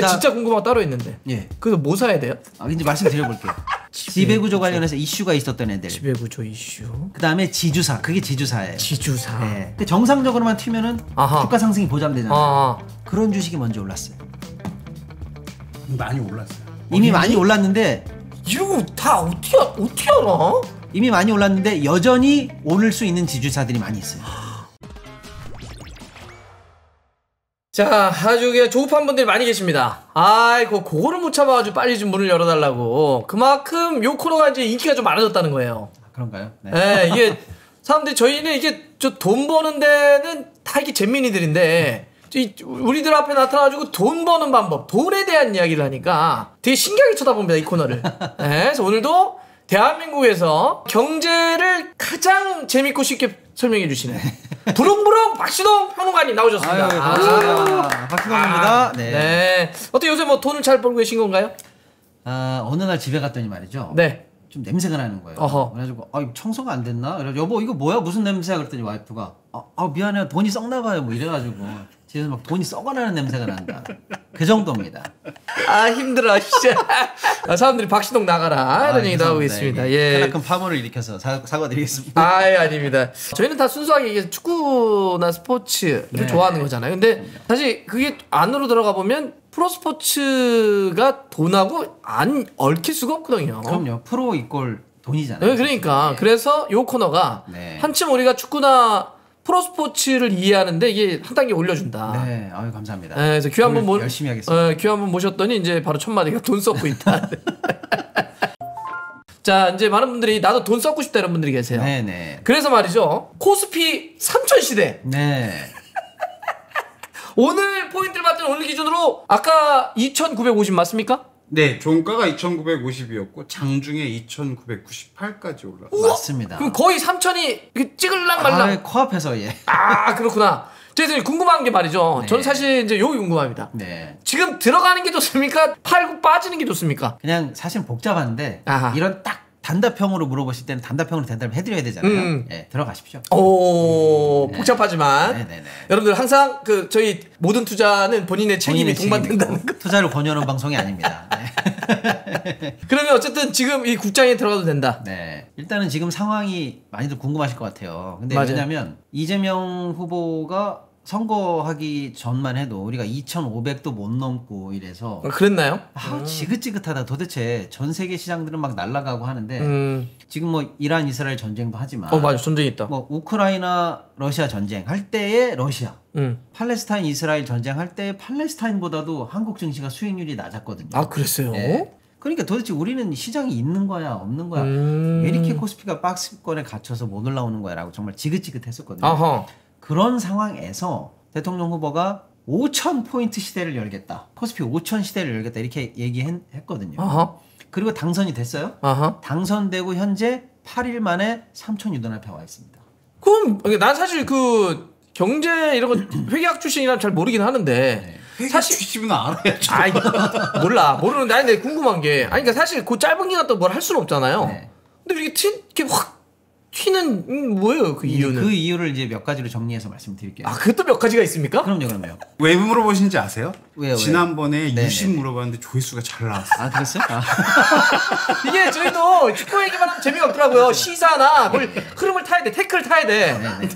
내가 진짜 궁금한 거 따로 있는데. 예. 그래서 뭐 사야 돼요? 이제 말씀드려볼게요. 지배구조 관련해서 이슈가 있었던 애들. 지배구조 이슈. 그 다음에 지주사. 그게 지주사예요. 지주사. 예. 근데 정상적으로만 튀면은 주가 상승이 보장되잖아요. 그런 주식이 먼저 올랐어요. 많이 올랐어요. 이미 많이 올랐는데 이런 거 다 어떻게 알아? 이미 많이 올랐는데 여전히 오를 수 있는 지주사들이 많이 있어요. 자, 아주 그냥 조급한 분들이 많이 계십니다. 아이고, 그거를 못 참아가지고 빨리 좀 문을 열어달라고. 그만큼 요 코너가 이제 인기가 좀 많아졌다는 거예요. 그런가요? 네. 네, 이게 사람들이 저희는 이게 저 돈 버는 데는 다 이게 잼민이들인데 우리들 앞에 나타나가지고 돈 버는 방법, 돈에 대한 이야기를 하니까 되게 신기하게 쳐다봅니다, 이 코너를. 네, 그래서 오늘도 대한민국에서 경제를 가장 재밌고 쉽게 설명해 주시는 부릉부릉 박시동 평론가님 나오셨습니다. 반갑습니다. 박시동입니다. 네. 네. 어떻게 요새 뭐 돈을 잘 벌고 계신 건가요? 어느 날 집에 갔더니 말이죠. 네. 좀 냄새가 나는 거예요. 어허. 그래가지고 이거 청소가 안 됐나? 그래서 여보 이거 뭐야? 무슨 냄새야? 그랬더니 와이프가 미안해요. 돈이 썩나 봐요. 뭐 이래가지고 집에서 막 돈이 썩어나는 냄새가 난다. 그 정도입니다. 힘들어 진짜. 사람들이 박시동 나가라 이런 얘기도 하고 있습니다. 네, 예. 크나큰 파문을 일으켜서 사과드리겠습니다. 아닙니다. 저희는 다 순수하게 이게 축구나 스포츠를 좋아하는 거잖아요. 근데 사실 그게 안으로 들어가 보면 프로스포츠가 돈하고 안 얽힐 수가 없거든요. 그럼요. 프로 이꼴 돈이잖아요. 네, 그러니까 네. 그래서 요 코너가 한층 우리가 축구나 프로스포츠를 이해하는데 이게 한 단계 올려준다. 네, 감사합니다. 네, 그래서 귀한 분 열심히 하겠습니다. 귀한 분 모셨더니 이제 바로 첫 마디가 돈 썩고 있다. 자, 이제 많은 분들이 나도 돈 썩고 싶다 이런 분들이 계세요. 네네. 그래서 말이죠. 코스피 3000시대. 네. 오늘 포인트를 봤더니 오늘 기준으로 아까 2950 맞습니까? 네, 종가가 2,950이었고 장중에 2,998까지 올랐어요. 맞습니다. 그럼 거의 3000이 찍을랑 말랑. 코앞에서 예. 그렇구나. 그래서 궁금한 게 말이죠. 네. 저는 사실 이제 여기 궁금합니다. 네. 지금 들어가는 게 좋습니까? 팔고 빠지는 게 좋습니까? 그냥 사실 복잡한데 아하. 이런 딱 단답형으로 물어보실 때는 단답형으로 대답을 해드려야 되잖아요. 네, 들어가십시오. 오, 복잡하지만 네네네. 여러분들 항상 저희 모든 투자는 본인의 책임이 동반된다는 거. 투자를 권유하는 방송이 아닙니다. 네. 그러면 어쨌든 지금 이 국장에 들어가도 된다. 네. 일단은 지금 상황이 많이들 궁금하실 것 같아요. 근데 맞아요. 왜냐면 이재명 후보가 선거하기 전만 해도 우리가 2,500도 못 넘고 이래서 그랬나요? 지긋지긋하다. 도대체 전 세계 시장들은 막 날아가고 하는데 지금 뭐 이란 이스라엘 전쟁도 하지만 맞아. 전쟁이 있다. 뭐 우크라이나 러시아 전쟁 할 때의 러시아, 팔레스타인 이스라엘 전쟁 할 때 팔레스타인보다도 한국 증시가 수익률이 낮았거든요. 그랬어요? 네. 그러니까 도대체 우리는 시장이 있는 거야 없는 거야 왜 이렇게 코스피가 박스권에 갇혀서 못 올라오는 거야 라고 정말 지긋지긋했었거든요. 아하. 그런 상황에서 대통령 후보가 5,000포인트 시대를 열겠다. 코스피 5,000 시대를 열겠다. 이렇게 얘기했거든요. 아하. 그리고 당선이 됐어요. 아하. 당선되고 현재 8일 만에 3,000유동 앞에 와 있습니다. 그럼 난 사실 경제 이런 거 회계학 출신이라 잘 모르긴 하는데 사실 주식은 알아야죠. 몰라. 모르는데 근데 궁금한 게 그러니까 사실 그 짧은 기간 동안 뭘 할 수는 없잖아요. 네. 근데 이렇게 이렇게 확 튀는 뭐예요? 그 이유는? 그 이유를 이제 몇 가지로 정리해서 말씀드릴게요. 그것도 몇 가지가 있습니까? 그럼요. 왜 물어보시는지 아세요? 왜요? 지난번에 네네네. 유식 물어봤는데 조회수가 잘 나왔어요. 그랬어요? 이게 저희도 축구 얘기만 하면 재미가 없더라고요. 시사나 뭘 흐름을 타야 돼, 태클 타야 돼. 네네네.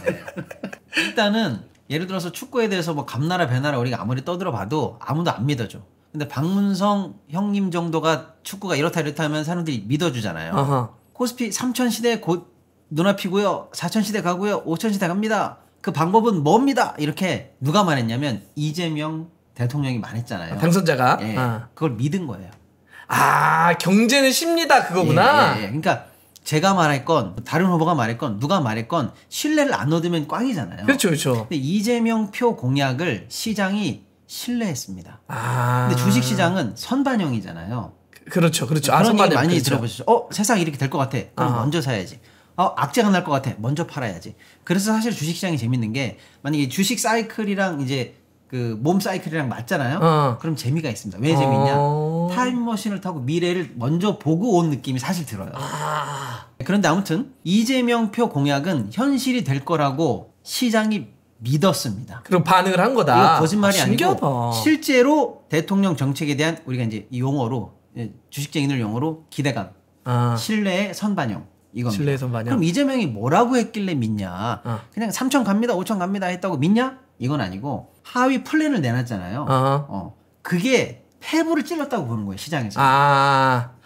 일단은 예를 들어서 축구에 대해서 뭐 감나라 배나라 우리가 아무리 떠들어봐도 아무도 안 믿어줘. 근데 박문성 형님 정도가 축구가 이렇다 하면 사람들이 믿어주잖아요. 아하. 코스피 3,000 시대 곧 눈앞이고요. 4,000 시대 가고요. 5,000 시대 갑니다. 그 방법은 뭡니다. 이렇게 누가 말했냐면 이재명 대통령이 말했잖아요. 당선자가. 예, 그걸 믿은 거예요. 경제는 쉽니다. 그거구나. 예. 그러니까 제가 말했건 다른 후보가 말했건 누가 말했건 신뢰를 안 얻으면 꽝이잖아요. 그렇죠. 근데 이재명 표 공약을 시장이 신뢰했습니다. 아. 근데 주식 시장은 선반영이잖아요. 그렇죠. 그런 얘기 많이 들어보시죠. 세상이 이렇게 될 것 같아. 그럼 먼저 사야지. 악재가 날 것 같아. 먼저 팔아야지. 그래서 사실 주식 시장이 재밌는 게 만약에 주식 사이클이랑 이제 그 몸 사이클이랑 맞잖아요. 그럼 재미가 있습니다. 왜 재밌냐? 타임머신을 타고 미래를 먼저 보고 온 느낌이 사실 들어요. 그런데 아무튼 이재명 표 공약은 현실이 될 거라고 시장이 믿었습니다. 그리고 반응을 한 거다. 이거 거짓말이 신기하다. 아니고 실제로 대통령 정책에 대한 우리가 이제 이 용어로 주식쟁이들 용어로 기대감, 신뢰의 선반영 이겁니다. 신뢰의 선반영. 그럼 이재명이 뭐라고 했길래 믿냐? 그냥 3천 갑니다, 5천 갑니다 했다고 믿냐? 이건 아니고 하위 플랜을 내놨잖아요. 그게 패부를 찔렀다고 보는 거예요 시장에서.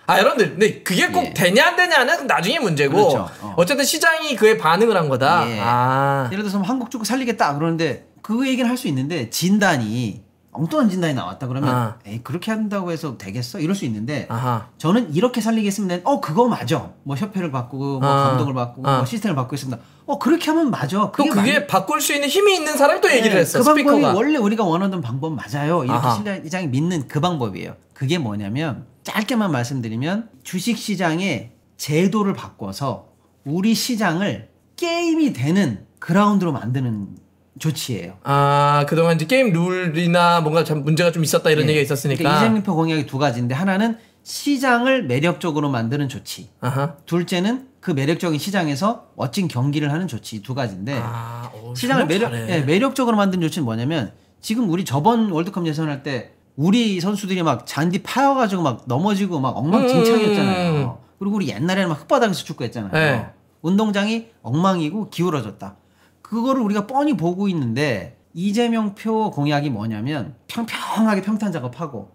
여러분들, 근데 그게 꼭 되냐 안 되냐는 나중에 문제고. 그렇죠. 어쨌든 시장이 그에 반응을 한 거다. 예. 예를 들어서 한국 주가 살리겠다 그러는데 그 얘기는 할 수 있는데 진단이 엉뚱한 진단이 나왔다 그러면 에이 그렇게 한다고 해서 되겠어? 이럴 수 있는데 저는 이렇게 살리겠습니다. 그거 맞아. 뭐 협회를 바꾸고 뭐 감독을 바꾸고 뭐 시스템을 바꾸겠습니다. 그렇게 하면 맞아. 그게 바꿀 수 있는 힘이 있는 사람이 또 얘기를 했어. 그 스피커가. 방법이 원래 우리가 원하던 방법 맞아요. 이렇게 시장이 믿는 그 방법이에요. 그게 뭐냐면 짧게만 말씀드리면 주식시장의 제도를 바꿔서 우리 시장을 게임이 되는 그라운드로 만드는 조치예요. 그동안 이제 게임 룰이나 뭔가 참 문제가 좀 있었다 이런 얘기가 있었으니까. 그러니까 이재명표 공약이 두 가지인데 하나는 시장을 매력적으로 만드는 조치. 둘째는 그 매력적인 시장에서 멋진 경기를 하는 조치 두 가지인데 시장을 매력적으로 만드는 조치는 뭐냐면 지금 우리 저번 월드컵 예선할 때 우리 선수들이 막 잔디 파여가지고 막 넘어지고 막 엉망진창이었잖아요. 그리고 우리 옛날에는 막 흙바닥에서 축구했잖아요. 운동장이 엉망이고 기울어졌다. 그거를 우리가 뻔히 보고 있는데 이재명표 공약이 뭐냐면 평평하게 평탄 작업하고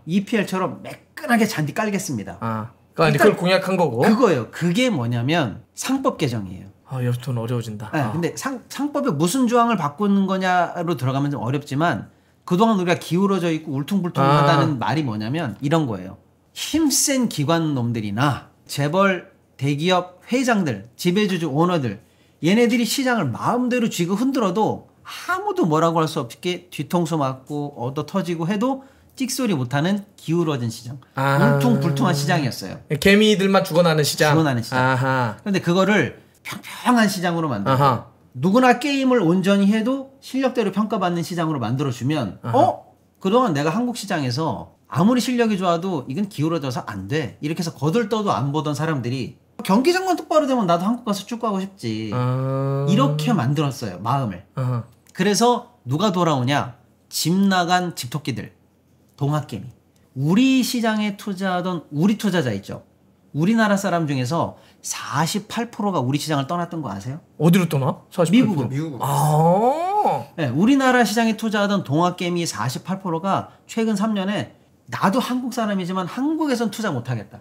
EPL처럼 매끈하게 잔디 깔겠습니다. 그걸 공약한 거고. 그거예요. 그게 뭐냐면 상법 개정이에요. 여러분 어려워진다. 근데 상법에 무슨 조항을 바꾸는 거냐로 들어가면 좀 어렵지만 그동안 우리가 기울어져 있고 울퉁불퉁하다는 말이 뭐냐면 이런 거예요. 힘센 기관 놈들이나 재벌 대기업 회장들, 지배주주 오너들 얘네들이 시장을 마음대로 쥐고 흔들어도 아무도 뭐라고 할 수 없게 뒤통수 맞고 얻어 터지고 해도 찍소리 못하는 기울어진 시장. 울퉁불퉁한 시장이었어요. 개미들만 죽어나는 시장. 죽어나는 시장. 그런데 그거를 평평한 시장으로 만들고 누구나 게임을 온전히 해도 실력대로 평가받는 시장으로 만들어주면 그동안 내가 한국 시장에서 아무리 실력이 좋아도 이건 기울어져서 안 돼. 이렇게 해서 거들떠도 안 보던 사람들이 경기장만 똑바로 되면 나도 한국 가서 축구하고 싶지. 이렇게 만들었어요. 마음을. 그래서 누가 돌아오냐. 집 나간 집토끼들. 동학개미. 우리 시장에 투자하던 우리 투자자 있죠. 우리나라 사람 중에서 48%가 우리 시장을 떠났던 거 아세요? 어디로 떠나? 48%? 미국으로. 네, 우리나라 시장에 투자하던 동학개미 48%가 최근 3년에 나도 한국 사람이지만 한국에선 투자 못하겠다.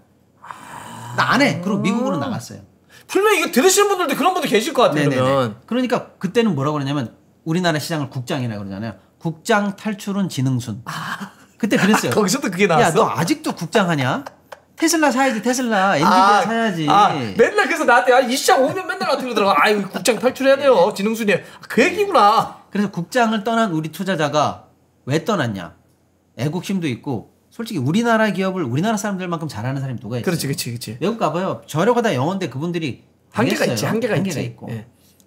나 안 해. 그리고 미국으로 나갔어요. 분명히 이거 들으시는 분들도 그런 분들 계실 것 같아요. 그러면. 그러니까 그때는 뭐라고 그러냐면 우리나라 시장을 국장이라고 그러잖아요. 국장 탈출은 지능순. 그때 그랬어요. 거기서도 그게 나왔어? 야, 너 아직도 국장하냐? 테슬라 사야지, 테슬라. 엔비디아 사야지. 맨날 그래서 나한테 이 시장 오면 맨날 나한테 그러더라고. 국장 탈출해야 돼요. 지능순이. 그 얘기구나. 그래서 국장을 떠난 우리 투자자가 왜 떠났냐? 애국심도 있고 솔직히 우리나라 기업을 우리나라 사람들만큼 잘하는 사람이 누가 있어요? 그렇지. 외국 가봐요. 저려고 다 영어인데 그분들이 한계가 있지. 한계가 있고.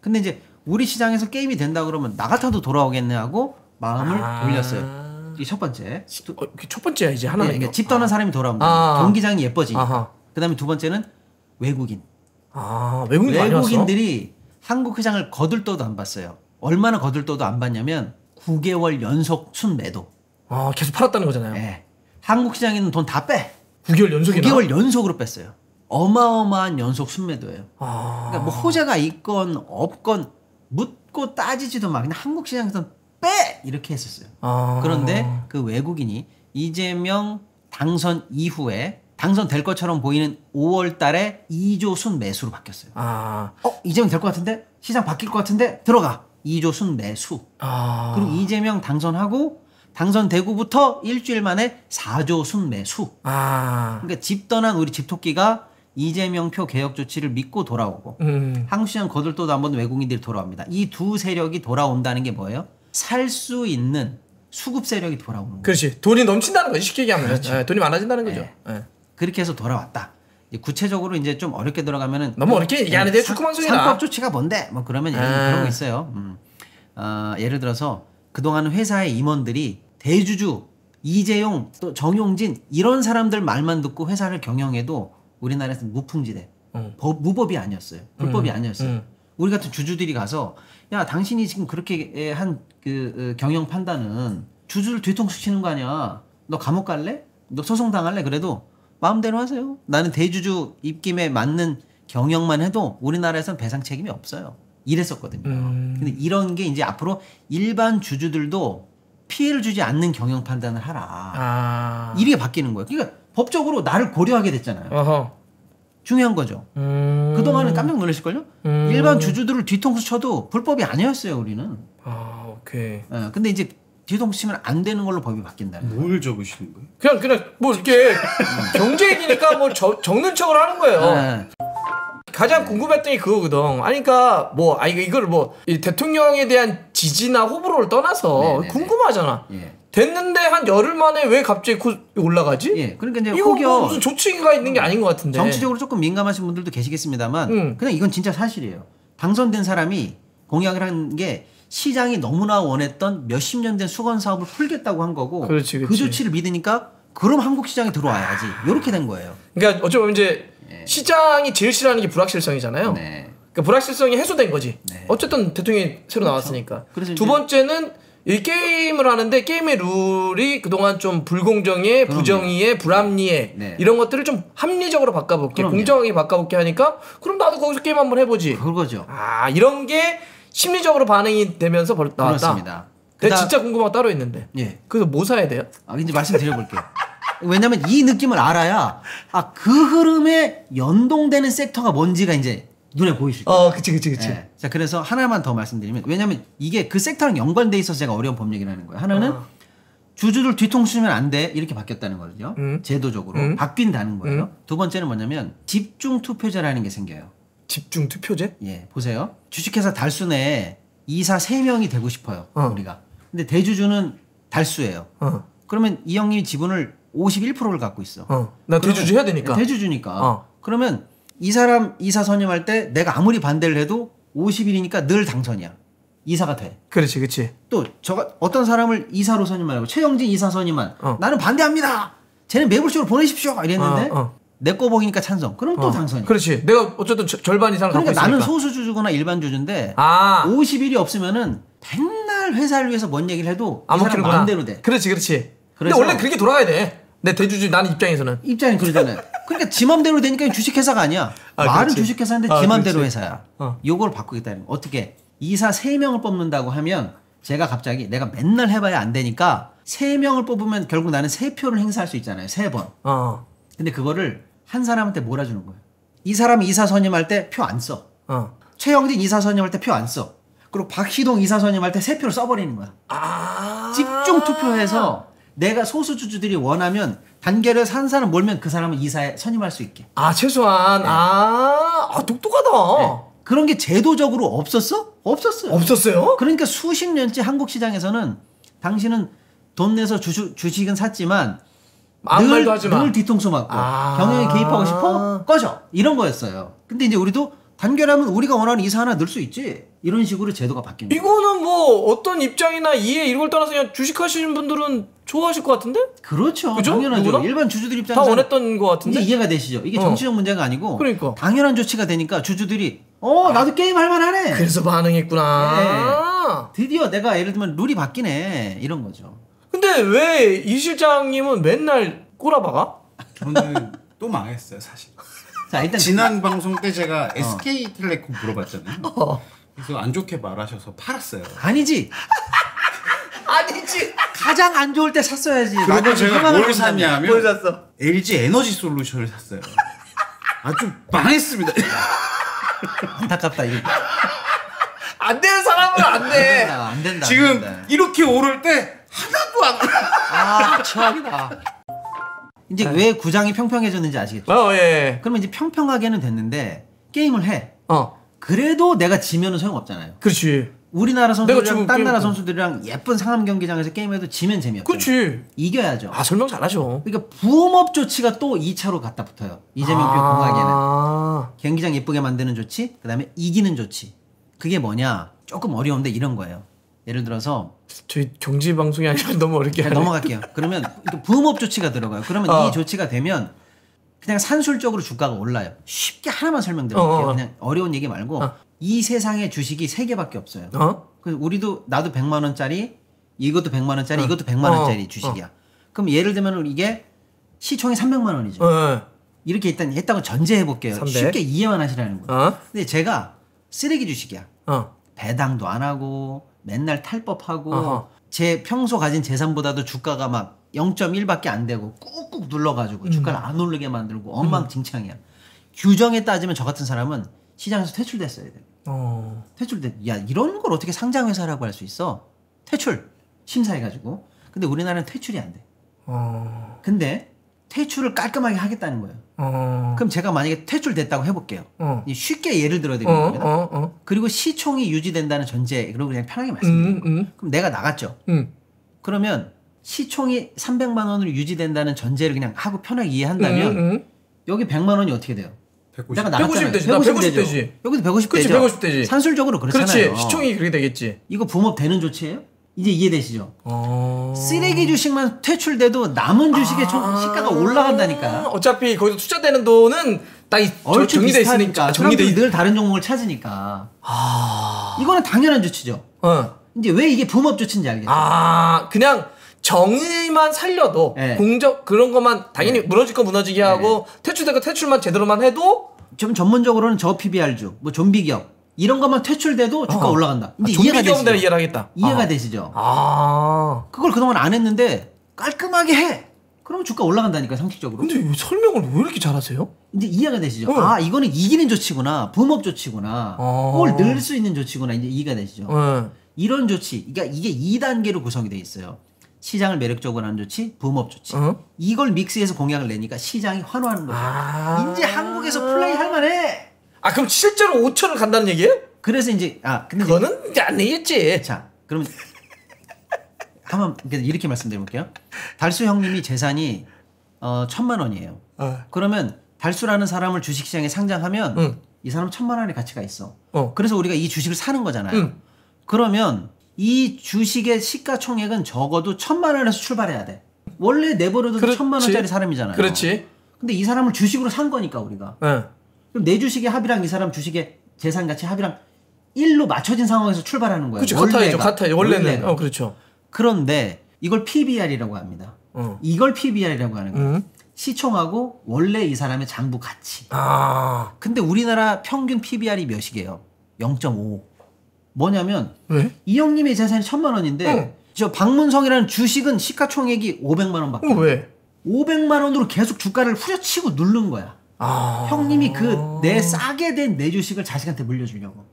근데 이제 우리 시장에서 게임이 된다 그러면 나 같아도 돌아오겠네 하고 마음을 돌렸어요. 이게 첫 번째. 첫 번째야 이제 하나. 그러니까 집 떠난 사람이 돌아옵니다. 경기장이 예뻐지니까. 그다음에 두 번째는 외국인. 외국인들이 한국 시장을 거들떠도 안 봤어요. 얼마나 거들떠도 안 봤냐면 9개월 연속 순매도. 계속 팔았다는 거잖아요. 네. 한국 시장에 있는 돈 다 빼. 9개월 연속이나? 9개월 연속으로 뺐어요. 어마어마한 연속 순매도예요. 그러니까 뭐 호재가 있건 없건 묻고 따지지도 마. 그냥 한국 시장에서 빼! 이렇게 했었어요. 그런데 그 외국인이 이재명 당선 이후에 당선될 것처럼 보이는 5월 달에 2조 순매수로 바뀌었어요. 이재명 될 것 같은데? 시장 바뀔 것 같은데? 들어가. 2조 순매수. 그리고 이재명 당선하고 당선되고부터 일주일 만에 4조 순매수. 그러니까 집 떠난 우리 집토끼가 이재명표 개혁 조치를 믿고 돌아오고 한국 시장 거들떠도 안 보는 외국인들이 돌아옵니다. 이 두 세력이 돌아온다는 게 뭐예요? 살 수 있는 수급 세력이 돌아오는 거예요. 그렇지. 돈이 넘친다는 거지. 쉽게 얘기하면. 그렇죠. 돈이 많아진다는 거죠. 그렇게 해서 돌아왔다. 구체적으로 이제 좀 어렵게 들어가면은 너무 어렵게 얘기 안 해도 축구 방송이다. 상법 조치가 뭔데? 뭐 그러면 그런 거 있어요. 예를 들어서 그동안 회사의 임원들이 대주주, 이재용, 또 정용진 이런 사람들 말만 듣고 회사를 경영해도 우리나라에서는 무풍지대. 무법이 아니었어요. 불법이 아니었어요. 우리 같은 주주들이 가서 야 당신이 지금 그렇게 한 그 경영 판단은 주주를 뒤통수 치는 거 아니야. 너 감옥 갈래? 너 소송 당할래? 그래도 마음대로 하세요. 나는 대주주 입김에 맞는 경영만 해도 우리나라에선 배상 책임이 없어요. 이랬었거든요. 근데 이런 게 이제 앞으로 일반 주주들도 피해를 주지 않는 경영 판단을 하라. 이게 바뀌는 거예요. 그러니까 법적으로 나를 고려하게 됐잖아요. 어허. 중요한 거죠. 그동안은 깜짝 놀라실걸요? 일반 주주들을 뒤통수 쳐도 불법이 아니었어요, 우리는. 아, 오케이. 근데 이제 뒤통수 치면 안 되는 걸로 법이 바뀐다는 거예요. 뭘 적으시는 거예요? 그냥 뭐 이렇게 경제 얘기니까 뭐 적는 척을 하는 거예요. 가장 궁금했던 게 그거거든. 아니, 그러니까 뭐, 이걸 뭐, 이 대통령에 대한 지지나 호불호를 떠나서 네네네. 궁금하잖아. 예. 됐는데 한 열흘 만에 왜 갑자기 올라가지? 예. 그러니까 이제 이거 혹여 뭐 무슨 조치가 있는 게 아닌 것 같은데. 정치적으로 조금 민감하신 분들도 계시겠습니다만 그냥 이건 진짜 사실이에요. 당선된 사람이 공약을 한 게 시장이 너무나 원했던 몇십 년 된 수건 사업을 풀겠다고 한 거고 그렇지. 그 조치를 믿으니까 그럼 한국 시장에 들어와야지. 이렇게 된 거예요. 그러니까 어찌 보면 이제 시장이 제일 싫어하는 게 불확실성이잖아요. 네. 그러니까 불확실성이 해소된 거지. 네. 어쨌든 대통령이 새로 나왔으니까. 그래서 두 번째는 이 게임을 하는데 게임의 룰이 그동안 좀 불공정해, 부정의해, 불합리해 네. 이런 것들을 좀 합리적으로 바꿔볼게, 그럼요. 공정하게 바꿔볼게 하니까 그럼 나도 거기서 게임 한번 해보지. 그거죠. 아, 이런 게 심리적으로 반응이 되면서 나왔다. 그렇습니다. 근데 진짜 궁금한 거 따로 있는데. 예. 그래서 뭐 사야 돼요? 이제 말씀드려볼게요. 왜냐면 이 느낌을 알아야 그 흐름에 연동되는 섹터가 뭔지가 이제 눈에 보이실 거예요. 그치. 예. 자, 그래서 하나만 더 말씀드리면, 왜냐면 이게 그 섹터랑 연관돼 있어서 제가 어려운 법 얘기를 하는 거예요. 하나는 주주들 뒤통수 치면 안 돼. 이렇게 바뀌었다는 거죠. 제도적으로. 바뀐다는 거예요. 두 번째는 뭐냐면 집중 투표제라는 게 생겨요. 집중 투표제? 예, 보세요. 주식회사 달수 내에 이사 3명이 되고 싶어요. 우리가. 근데 대주주는 달수예요. 그러면 이 형님이 지분을 51%를 갖고 있어. 나 대주주 해야 되니까. 대주주니까. 그러면 이 사람 이사 선임할 때 내가 아무리 반대를 해도 50일이니까 늘 당선이야. 이사가 돼. 그렇지. 또 어떤 사람을 이사로 선임하고 최영진 이사 선임한 나는 반대합니다. 쟤는 매불쇼로 보내십시오. 이랬는데 내 거 보기니까 찬성. 그럼 또 당선이야. 그렇지. 내가 어쨌든 절반 이상 갖고 그러니까 있으니까. 나는 소수주주거나 일반 주주인데 50일이 없으면은 맨날 회사를 위해서 뭔 얘기를 해도 이 사람 마음대로 돼. 그렇지. 근데 원래 그렇게 돌아가야 돼. 내 대주주 나는 입장에서는. 입장이 그러잖아요. 그러니까 지 맘대로 되니까 주식회사가 아니야. 말은 주식회사인데 지 맘대로 회사야. 요걸 바꾸겠다는 거. 어떻게? 이사 3명을 뽑는다고 하면 제가 갑자기 내가 맨날 해봐야 안 되니까 3명을 뽑으면 결국 나는 3표를 행사할 수 있잖아요. 3번. 근데 그거를 한 사람한테 몰아주는 거예요. 이 사람이 이사 선임할 때 표 안 써. 최영진 이사 선임할 때 표 안 써. 그리고 박희동 이사 선임할 때 3표를 써버리는 거야. 집중 투표해서 내가 소수주주들이 원하면 단계를 산 사람 몰면 그 사람은 이사에 선임할 수 있게. 최소한. 똑똑하다. 네. 그런 게 제도적으로 없었어? 없었어요. 없었어요? 그러니까 수십 년째 한국 시장에서는 당신은 돈 내서 주식은 샀지만 아무 말도 하지 마. 늘 뒤통수 맞고 경영에 개입하고 싶어? 꺼져. 이런 거였어요. 근데 이제 우리도 단결하면 우리가 원하는 이사 하나 넣을 수 있지. 이런 식으로 제도가 바뀐 거예요. 이거는 뭐 어떤 입장이나 이해 이런 걸 떠나서 그냥 주식하시는 분들은 좋아하실 것 같은데? 그렇죠. 그죠? 당연하죠. 누구나? 일반 주주들 입장에서 다 원했던 것 같은데? 이제 이해가 되시죠? 이게 정치적 문제가 아니고 그러니까. 당연한 조치가 되니까 주주들이 나도 게임 할 만하네. 그래서 반응했구나. 드디어 내가 예를 들면 룰이 바뀌네. 이런 거죠. 근데 왜 이 실장님은 맨날 꼬라박아? 저는 또 망했어요, 사실. 자, 일단 지난 방송 때 제가 SK텔레콤 물어봤잖아요. 그래서 안 좋게 말하셔서 팔았어요. 아니지. 가장 안 좋을 때 샀어야지. 그리고 제가 뭘 샀냐면 뭘 샀어? LG 에너지 솔루션을 샀어요. 아주 망했습니다. 안타깝다 이게. 안 되는 사람은 안 돼. 안 된다. 지금 안 된다. 이렇게 오를 때 하나도 안 최악이다. 이제 왜 구장이 평평해졌는지 아시겠죠? 예. 그러면 이제 평평하게는 됐는데 게임을 해. 그래도 내가 지면은 소용없잖아요. 그렇지. 우리나라 선수들이랑 딴 나라 게임... 선수들이랑 예쁜 상암 경기장에서 게임해도 지면 재미없잖아요. 그렇지. 이겨야죠. 설명 잘하죠. 그러니까 부음업 조치가 또 2차로 갖다 붙어요. 이재명 표 공학에는. 경기장 예쁘게 만드는 조치, 그다음에 이기는 조치. 그게 뭐냐? 조금 어려운데 이런 거예요. 예를 들어서 저희 경제 방송이 아니라 너무 어렵게 하네. 넘어갈게요. 그러면 부음업 조치가 들어가요. 그러면 이 조치가 되면 그냥 산술적으로 주가가 올라요. 쉽게 하나만 설명드릴게요. 그냥 어려운 얘기 말고 이 세상에 주식이 3개밖에 없어요. 어? 그래서 우리도 나도 100만 원짜리, 이것도 100만 원짜리, 이것도 100만 원짜리 주식이야. 그럼 예를 들면 이게 시총이 300만 원이죠. 이렇게 일단 했다고 전제해 볼게요. 300. 쉽게 이해만 하시라는 거예요. 어? 근데 제가 쓰레기 주식이야. 어. 배당도 안 하고 맨날 탈법하고 어허. 제 평소 가진 재산보다도 주가가 막 0.1밖에 안 되고 꾹꾹 눌러가지고 주가를 안 오르게 만들고 엉망진창이야. 규정에 따지면 저 같은 사람은 시장에서 퇴출됐어야 돼. 야 이런 걸 어떻게 상장회사라고 할 수 있어? 퇴출 심사해가지고. 근데 우리나라는 퇴출이 안 돼. 근데 퇴출을 깔끔하게 하겠다는 거예요. 그럼 제가 만약에 퇴출됐다고 해볼게요. 쉽게 예를 들어드리는 겁니다. 그리고 시총이 유지된다는 전제, 그리고 그냥 편하게 말씀드립니다. 그럼 내가 나갔죠. 그러면 시총이 300만 원으로 유지된다는 전제를 그냥 하고 편하게 이해한다면 여기 100만 원이 어떻게 돼요? 150. 내가 나갔잖아요. 150 되지. 나 150 되죠. 되지. 여기도 150 그치, 되죠. 150 되지. 산술적으로 그렇잖아요. 그렇지. 시총이 그렇게 되겠지. 이거 붐업 되는 조치예요? 이제 이해되시죠? 쓰레기 주식만 퇴출돼도 남은 주식의 시가가 올라간다니까. 어차피 거기서 투자되는 돈은 딱 얼추 정리돼 비슷하니까. 있으니까. 사람들이 늘 다른 종목을 찾으니까. 이거는 당연한 조치죠. 이제 왜 이게 붐업 조치인지 알겠죠? 그냥 정의만 살려도 네. 공적 그런 것만 당연히 무너질 거 무너지게 하고 퇴출될 거 퇴출만 제대로만 해도 좀 전문적으로는 저 PBR주, 뭐 좀비 기업 이런 것만 퇴출돼도 주가 올라간다. 이제 이해가 되시죠? 좀비 이해를 하겠다. 이해가 되시죠? 그걸 그동안 안 했는데 깔끔하게 해. 그러면 주가 올라간다니까 상식적으로. 근데 왜 설명을 왜 이렇게 잘하세요? 이제 이해가 되시죠? 이거는 이기는 조치구나. 붐업 조치구나. 뭘 늘 수 있는 조치구나. 이제 이해가 되시죠? 이런 조치, 그러니까 이게 2단계로 구성이 돼 있어요. 시장을 매력적으로 하는 조치, 붐업 조치. 이걸 믹스해서 공약을 내니까 시장이 환호하는 거죠. 이제 한국에서 플레이 할 만해. 그럼 실제로 5천을 간다는 얘기예요? 그래서 이제 근데 그거는 이제 안 되겠지. 자, 그러면 한번 이렇게 말씀드려볼게요. 달수 형님이 재산이 1,000만 원이에요. 그러면 달수라는 사람을 주식시장에 상장하면 이 사람 1,000만 원의 가치가 있어. 그래서 우리가 이 주식을 사는 거잖아요. 그러면 이 주식의 시가총액은 적어도 1,000만 원에서 출발해야 돼. 원래 내버려둬도 1,000만 원짜리 사람이잖아요. 그렇지. 근데 이 사람을 주식으로 산 거니까 우리가. 그럼 내 주식의 합이랑 이 사람 주식의 재산 가치 합이랑 1로 맞춰진 상황에서 출발하는 거예요. 그렇죠. 같아요. 원래는. 그렇죠. 그런데 이걸 PBR이라고 합니다. 이걸 PBR이라고 하는 거예요. 시총하고 원래 이 사람의 장부 가치. 근데 우리나라 평균 PBR이 몇이게요? 0.5. 뭐냐면 왜? 이 형님의 재산이 1,000만 원인데 저 박문성이라는 주식은 시가총액이 500만 원밖에. 왜? 500만 원으로 계속 주가를 후려치고 누른 거야. 형님이 그 내 싸게 된 내 주식을 자식한테 물려주려고.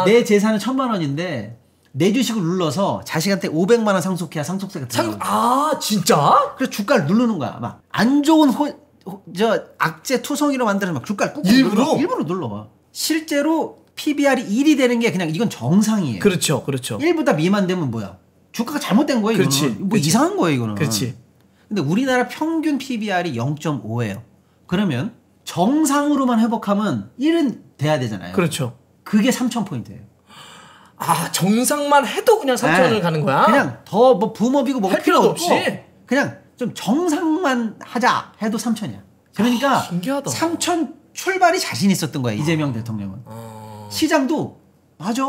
내 재산은 1,000만 원인데 내 주식을 눌러서 자식한테 500만 원 상속해야 상속세가 들어가. 진짜? 그래서 주가를 누르는 거야. 막 안 좋은 악재 투성이로 만들어서 막 주가를 꾹꾹 일부러 눌러. 실제로 PBR이 1이 되는 게 그냥 이건 정상이에요. 그렇죠. 1보다 미만 되면 뭐야? 주가가 잘못된 거예요. 그렇지. 이거는. 뭐 이상한 거예요, 이거는. 그렇지. 근데 우리나라 평균 PBR이 0.5예요. 그러면 정상으로만 회복하면 1은 돼야 되잖아요. 그렇죠. 그게 3,000포인트예요. 정상만 해도 그냥 3,000원을 가는 거야? 그냥 더 뭐 붐업이고 뭐 할 필요도 없이? 그냥 좀 정상만 하자 해도 3,000이야. 그러니까 신기하다. 3,000 출발이 자신 있었던 거야, 이재명 대통령은. 시장도 맞아.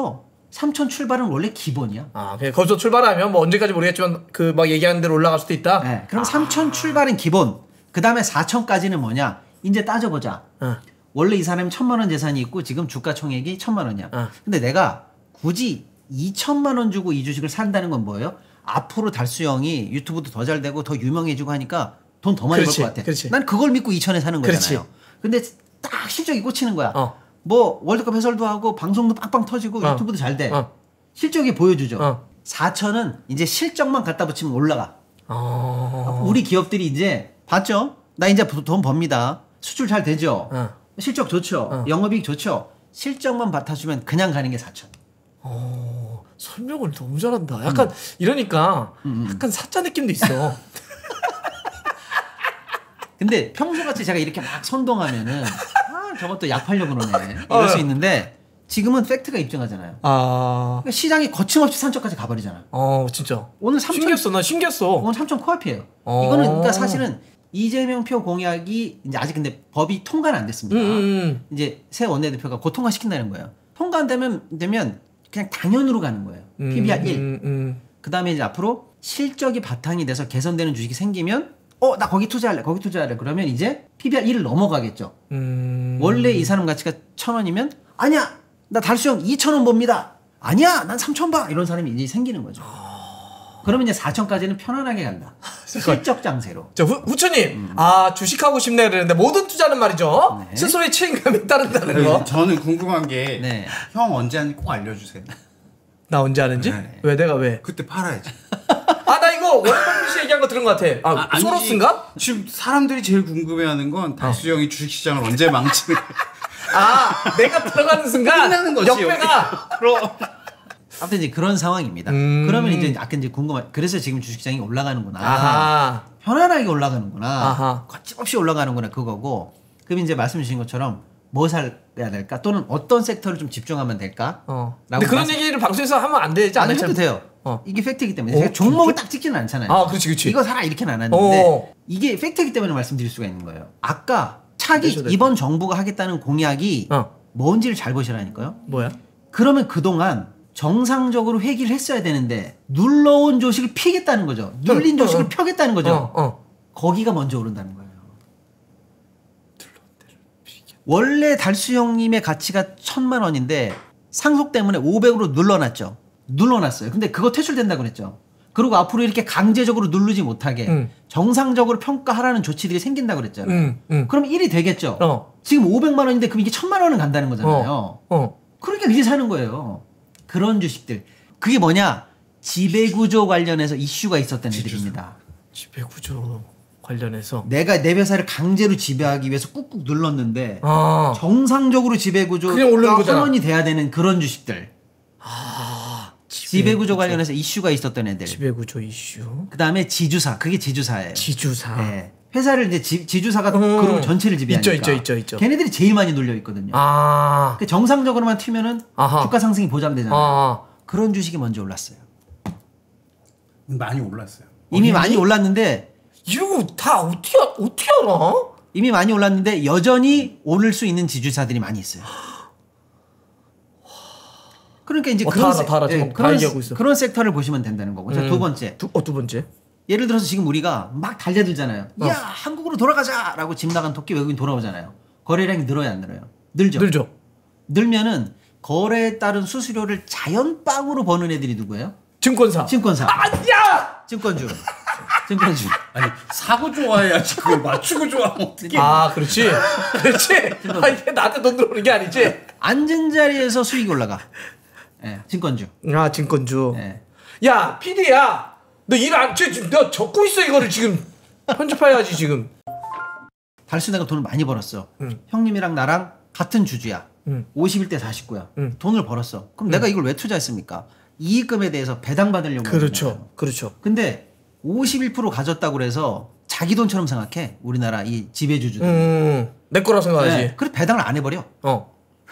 3,000 출발은 원래 기본이야. 그냥 거기서 출발하면 뭐 언제까지 모르겠지만 그 막 얘기하는 대로 올라갈 수도 있다. 네, 그럼 3,000 출발은 기본. 그 다음에 4,000까지는 뭐냐? 이제 따져보자. 원래 이 사람이 1,000만 원 재산이 있고 지금 주가 총액이 1,000만 원이야. 근데 내가 굳이 2,000만 원 주고 이 주식을 산다는 건 뭐예요? 앞으로 달수 형이 유튜브도 더 잘 되고 더 유명해지고 하니까 돈 더 많이 벌 것 같아. 그렇지. 난 그걸 믿고 2,000에 사는 거잖아요. 근데 딱 실적이 꽂히는 거야. 뭐 월드컵 해설도 하고 방송도 빵빵 터지고 유튜브도 잘 돼. 실적이 보여주죠. 4,000은 이제 실적만 갖다 붙이면 올라가. 우리 기업들이 이제 봤죠? 나 이제 돈 법니다. 수출 잘 되죠? 실적 좋죠? 영업이익 좋죠? 실적만 받아주면 그냥 가는 게 4,000. 설명을 너무 잘한다. 약간 이러니까 약간 사짜 느낌도 있어. 근데 평소같이 제가 이렇게 막 선동하면은 저것도 약 팔려고 그러네 이럴 수 있는데 지금은 팩트가 입증하잖아요. 그러니까 시장이 거침없이 산적까지 가버리잖아. 진짜. 오늘 3,000 나 신기했어. 오늘 3,000 코앞이에요. 이거는 그러니까 사실은 이재명 표 공약이 이제 아직 근데 법이 통과는 안 됐습니다. 이제 새 원내대표가 곧 통과시킨다는 거예요. 통과 안 되면 그냥 당연으로 가는 거예요. PBR 1. 그다음에 이제 앞으로 실적이 바탕이 돼서 개선되는 주식이 생기면 나 거기 투자할래. 그러면 이제 PBR 1을 넘어가겠죠. 원래 이 사람 가치가 1,000원이면 아니야. 나 달수형 2,000원 봅니다. 아니야. 난 3,000원 봐. 이런 사람이 이제 생기는 거죠. 그러면 이제 4,000까지는 편안하게 간다. 실적 장세로. 후추님, 주식하고 싶네 그랬는데 모든 투자는 말이죠. 네. 스스로의 책임감에 따른다는 거. 저는 궁금한 게 네. 형 언제 하는지 꼭 알려주세요. 나 언제 하는지? 네. 왜 내가 왜? 그때 팔아야지. 나 이거 원범 씨 얘기한 거 들은 것 같아. 아니지. 소로스인가? 지금 사람들이 제일 궁금해하는 건 달수 형이 주식시장을 언제 망치는. 내가 들어가는 순간 끝나는 거지, 역배가. 그럼. 아무튼 이제 그런 상황입니다. 그러면 이제 아까 이제 그래서 지금 주식시장이 올라가는구나. 아하. 편안하게 올라가는구나. 아하. 거침없이 올라가는구나 그거고. 그럼 이제 말씀 주신 것처럼 뭐 살야 될까? 또는 어떤 섹터를 좀 집중하면 될까? 근데 그런 얘기를 방송에서 하면 안 되지 아니 않을까? 해도 돼요. 이게 팩트이기 때문에 제가 종목을 딱 찍지는 않잖아요. 그렇지. 이거 사라 이렇게는 안 하는데 이게 팩트이기 때문에 말씀드릴 수가 있는 거예요. 아까 차기 이번 정부가 하겠다는 공약이 뭔지를 잘 보시라니까요. 뭐야? 그러면 그동안 정상적으로 회기를 했어야 되는데 눌러온 조식을 피겠다는 거죠. 눌린 조식을 펴겠다는 거죠. 거기가 먼저 오른다는 거예요. 원래 달수 형님의 가치가 1,000만 원인데 상속 때문에 500으로 눌러놨죠. 눌러놨어요. 근데 그거 퇴출된다고 그랬죠. 그리고 앞으로 이렇게 강제적으로 누르지 못하게 정상적으로 평가하라는 조치들이 생긴다고 그랬잖아요. 그럼 1이 되겠죠. 지금 500만 원인데 그럼 이게 1,000만 원은 간다는 거잖아요. 그러니까 이제 사는 거예요. 그런 주식들. 그게 뭐냐? 지배구조 관련해서 이슈가 있었던 애들입니다. 지배구조 관련해서 내가 내 회사를 강제로 지배하기 위해서 꾹꾹 눌렀는데 정상적으로 지배구조가 환원이 돼야 되는 그런 주식들. 지배구조 관련해서 이슈가 있었던 애들. 지배구조 이슈. 그다음에 지주사. 그게 지주사예요. 지주사. 네. 회사를 이제 지주사가 그룹 전체를 지배하니까. 있죠. 걔네들이 제일 많이 눌려 있거든요. 정상적으로만 튀면은 주가 상승이 보장되잖아요. 그런 주식이 먼저 올랐어요. 많이 올랐어요. 이미 많이 올랐는데 이거 다 어떻게 알아? 이미 많이 올랐는데 여전히 오를 수 있는 지주사들이 많이 있어요. 그러니까 이제 그런 섹터를 보시면 된다는 거고. 자, 두 번째. 두 번째. 예를 들어서 지금 우리가 막 달려들잖아요. 야, 한국으로 돌아가자라고 집 나간 토끼 외국인 돌아오잖아요. 거래량이 늘어요, 안 늘어요? 늘죠. 늘면은 거래에 따른 수수료를 자연빵으로 버는 애들이 누구예요? 증권사. 아니야! 증권주. 아니 사고 좋아해야지 그걸 맞추고 좋아하면 어떡해. 그렇지. 이게 나한테 돈 들어오는 게 아니지. 앉은 자리에서 수익이 올라가. 증권주. 증권주. 네. 야, PD야. 너 일 안 해. 지금 내가 적고 있어 이거를 지금. 편집해야지 지금. 달수 내가 돈을 많이 벌었어. 형님이랑 나랑 같은 주주야. 51대 49야. 돈을 벌었어. 그럼 내가 이걸 왜 투자했습니까? 이익금에 대해서 배당 받으려고. 그렇죠. 근데 51% 가졌다고 그래서 자기 돈처럼 생각해. 우리나라 이 지배주주들. 내 거라 생각하지. 네. 그래 배당을 안 해버려.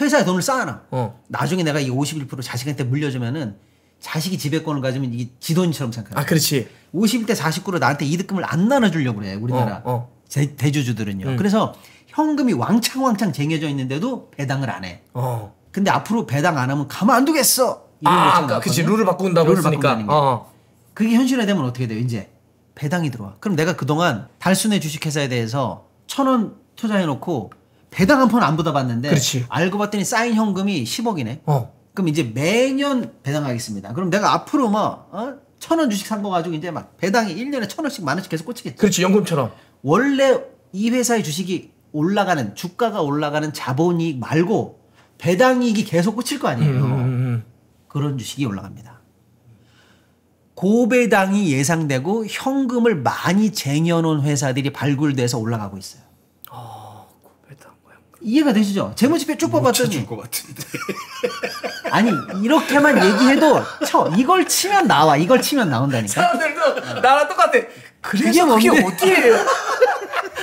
회사에 돈을 쌓아놔. 나중에 내가 이 51% 자식한테 물려주면은 자식이 지배권을 가지면 이게 지 돈처럼 생각해. 그렇지. 51대 49로 나한테 이득금을 안 나눠주려고 그래. 우리나라 대주주들은요. 그래서 현금이 왕창 쟁여져 있는데도 배당을 안 해. 근데 앞으로 배당 안 하면 가만 안 두겠어. 그치. 룰을 바꾼다고 했으니까. 그게 현실화되면 어떻게 돼요? 이제 배당이 들어와. 그럼 내가 그동안 달순의 주식회사에 대해서 1,000원 투자해놓고 배당 한 푼 안 받아봤는데 그렇지. 알고 봤더니 쌓인 현금이 10억이네. 그럼 이제 매년 배당하겠습니다. 그럼 내가 앞으로 1,000원 주식 산 거 가지고 이제 막 배당이 1년에 1,000원씩 10,000원씩 계속 꽂히겠지. 그렇지. 연금처럼. 원래 이 회사의 주식이 올라가는 주가가 올라가는 자본이익 말고 배당이익이 계속 꽂힐 거 아니에요. 그런 주식이 올라갑니다. 고배당이 예상되고 현금을 많이 쟁여놓은 회사들이 발굴돼서 올라가고 있어요. 고배당 이해가 되시죠? 재무지표 쭉 뽑았더니 것 같은데. 아니 이렇게만 얘기해도 이걸 치면 나와. 이걸 치면 나온다니까. 사람들도 나랑 똑같아. 그래서 그게 어디예요?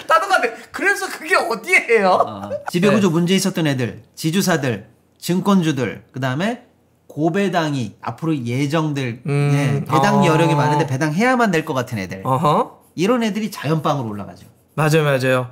나 똑같아. 그래서 그게 어디예요? 지배구조 문제 있었던 애들, 지주사들, 증권주들, 그 다음에 고배당이 앞으로 예정될 배당 여력이 많은데 배당해야만 될 것 같은 애들. 이런 애들이 자연빵으로 올라가죠. 맞아요.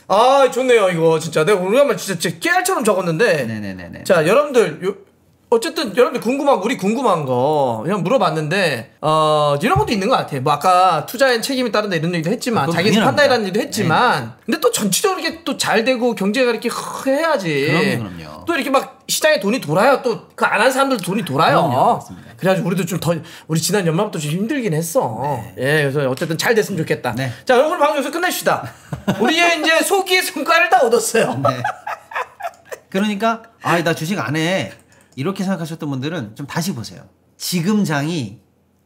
아, 좋네요, 이거 진짜. 내가 오랜만에 진짜 깨알처럼 적었는데. 네네네. 자, 여러분들, 어쨌든 여러분들 우리 궁금한 거 그냥 물어봤는데, 이런 것도 있는 것 같아요. 뭐 아까 투자엔 책임이 따른다 이런 얘기도 했지만, 자기 판단이라는 얘기도 했지만, 근데 또 전체적으로 이렇게 또 잘 되고 경제가 이렇게 해야지. 그럼요. 또 이렇게 막 시장에 돈이 돌아요. 또 그 안 한 사람들도 돈이 돌아요. 그럼요, 맞습니다. 그래가지고 우리도 좀 우리 지난 연말부터 좀 힘들긴 했어. 예, 그래서 어쨌든 잘 됐으면 좋겠다. 네. 자, 오늘 방송 여기서 끝냅시다. 우리의 이제 소기의 성과를 다 얻었어요. 네. 그러니까 나 주식 안 해. 이렇게 생각하셨던 분들은 좀 다시 보세요. 지금 장이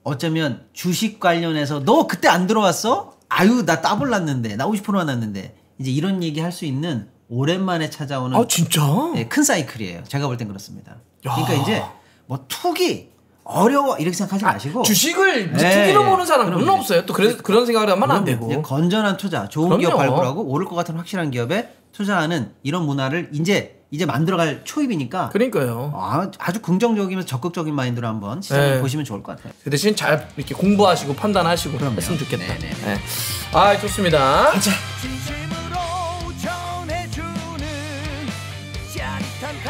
어쩌면 주식 관련해서 너 그때 안 들어왔어? 아유, 나 따블 났는데, 나 50%나 났는데, 이제 이런 얘기 할 수 있는 오랜만에 찾아오는 진짜? 네, 큰 사이클이에요. 제가 볼 땐 그렇습니다. 그러니까 이제 뭐 투기 어려워 이렇게 생각하지 마시고 주식을 네. 투기로 보는 사람은 별로 없어요. 또 그런 생각을 하면 안 되고. 그냥 건전한 투자, 좋은 기업 발굴하고 오를 것 같은 확실한 기업에 투자하는 이런 문화를 이제 만들어갈 초입이니까. 그러니까요. 아주 긍정적이면서 적극적인 마인드로 한번 시장을 보시면 좋을 것 같아요. 그 대신 잘 이렇게 공부하시고 판단하시고 했으면 좋겠다. 네. 좋습니다. 진심으로 전해주는 짜릿한